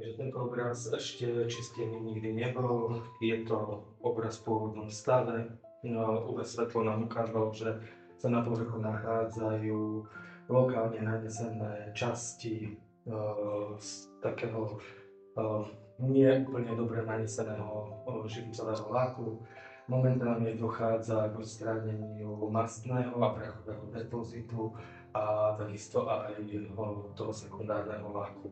Takže tento obraz ešte čistený nikdy nebol. Je to obraz v pôvodnom stave. UV svetlo nám ukázalo, že sa na povrchu nachádzajú lokálne nanesené časti z takého nie úplne dobre naneseného živicového laku. Momentálne dochádza k odstráneniu mastného a prachového depozitu a takisto aj toho sekundárneho laku.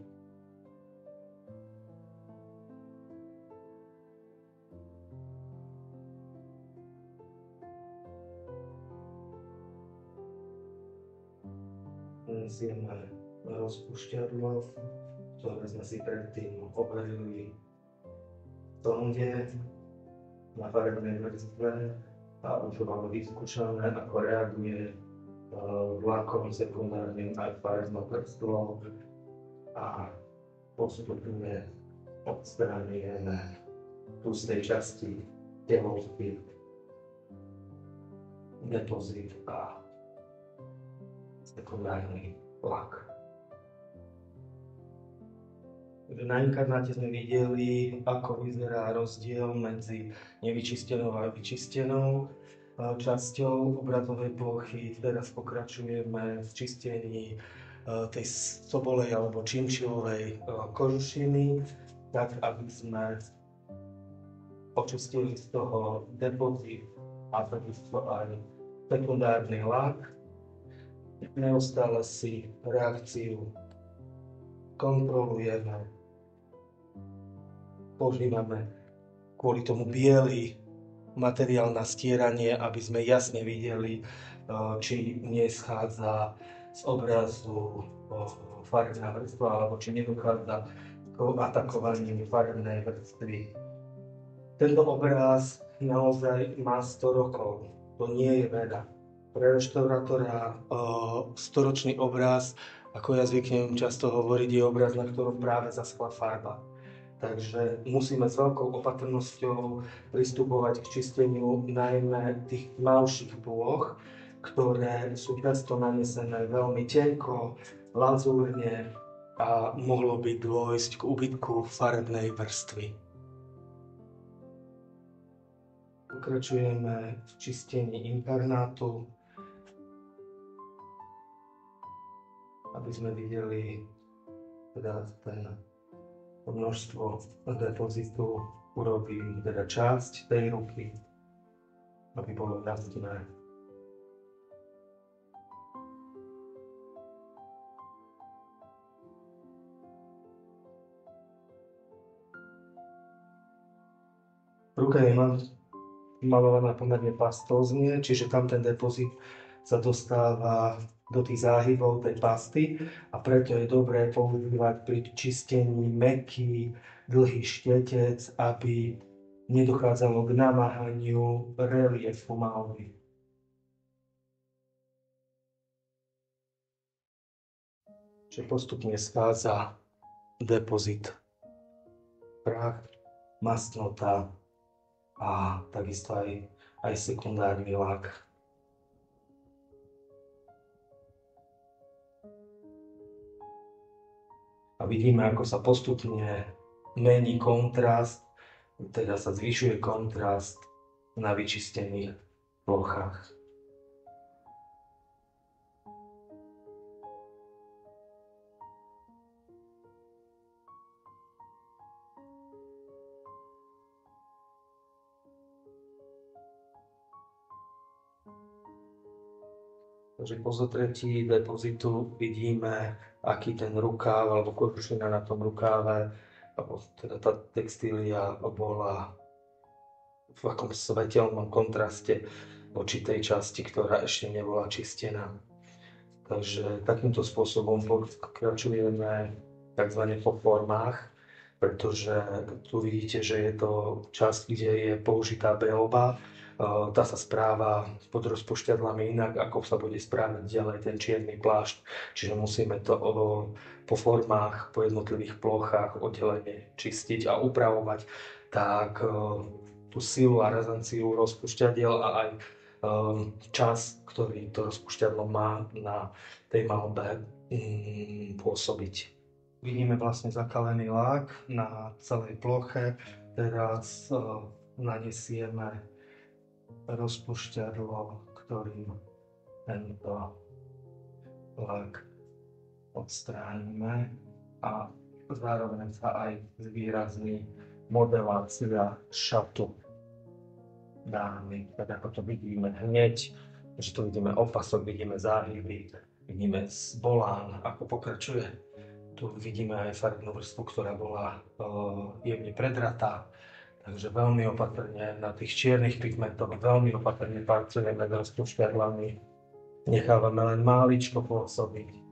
Nesieme rozpúšťadlo, ktoré sme si predtým overili v sonde na farebnej vrstve a už máme vyskúšané, ako reaguje vlakom sekundárnym aj farebnou vrstvou a postupne odstránime tu z tej časti tehovky depozit a sekundárny lak. Na inkarnáte sme videli, ako vyzerá rozdiel medzi nevyčistenou a vyčistenou časťou obrazovej plochy. Teraz pokračujeme v čistení tej sobolej alebo činčilovej kožušiny, tak aby sme očistili z toho depozit a takisto aj sekundárny lak. Neustále si reakciu kontrolujeme, používame kvôli tomu biely materiál na stieranie, aby sme jasne videli, či neschádza z obrazu farebná vrstva, alebo či nedochádza k atakovaniu farebnej vrstvy. Tento obraz naozaj má 100 rokov, to nie je veda. Pre reštaurátora 100-ročný obraz, ako ja zvyknem často hovoriť, je obraz, na ktorom práve zaschla farba. Takže musíme s veľkou opatrnosťou pristupovať k čisteniu najmä tých tmavších plôch, ktoré sú často nanesené veľmi tenko, lazúrne a mohlo by dôjsť k úbytku farebnej vrstvy. Pokračujeme v čistení inkarnátu, aby sme videli teda to množstvo depozitu. Urobím teda časť tej ruky, aby bolo jasné. Ruka je malovaná pomerne pastózne, čiže tam ten depozit sa dostáva do tých záhybov tej pasty a preto je dobré používať pri čistení mäkký, dlhý štetec, aby nedochádzalo k namáhaniu reliefu malby. Čiže postupne schádza depozit, prach, mastnota a takisto aj sekundárny lak. A vidíme, ako sa postupne mení kontrast, teda sa zvyšuje kontrast na vyčistených plochách. Takže po zotretí depozitu vidíme, aký ten rukáv alebo kožušina na tom rukáve, alebo teda tá textília bola v akom svetelnom kontraste voči tej časti, ktorá ešte nebola čistená. Takže takýmto spôsobom pokračujeme tzv. Po formách, pretože tu vidíte, že je to časť, kde je použitá beľba. Tá sa správa pod rozpušťadlami inak, ako sa bude správať ďalej ten čierny plášť. Čiže musíme to po formách, po jednotlivých plochách oddelenie čistiť a upravovať tak tú silu a razanciu rozpušťadiel a aj čas, ktorý to rozpušťadlo má na tej malbe pôsobiť. Vidíme vlastne zakalený lak na celej ploche. Teraz nanesieme rozpušťadlo, ktorým tento lak odstránime a zároveň sa aj zvýrazní modelácia šatu dámy. Tak ako to vidíme hneď, že tu vidíme opasok, vidíme záhyby, vidíme volán, ako pokračuje. Tu vidíme aj farebnú vrstvu, ktorá bola jemne predratá. Takže veľmi opatrne na tých čiernych pigmentoch, veľmi opatrne pracujeme s rozpušťadlami. Nechávame len máličko pôsobiť.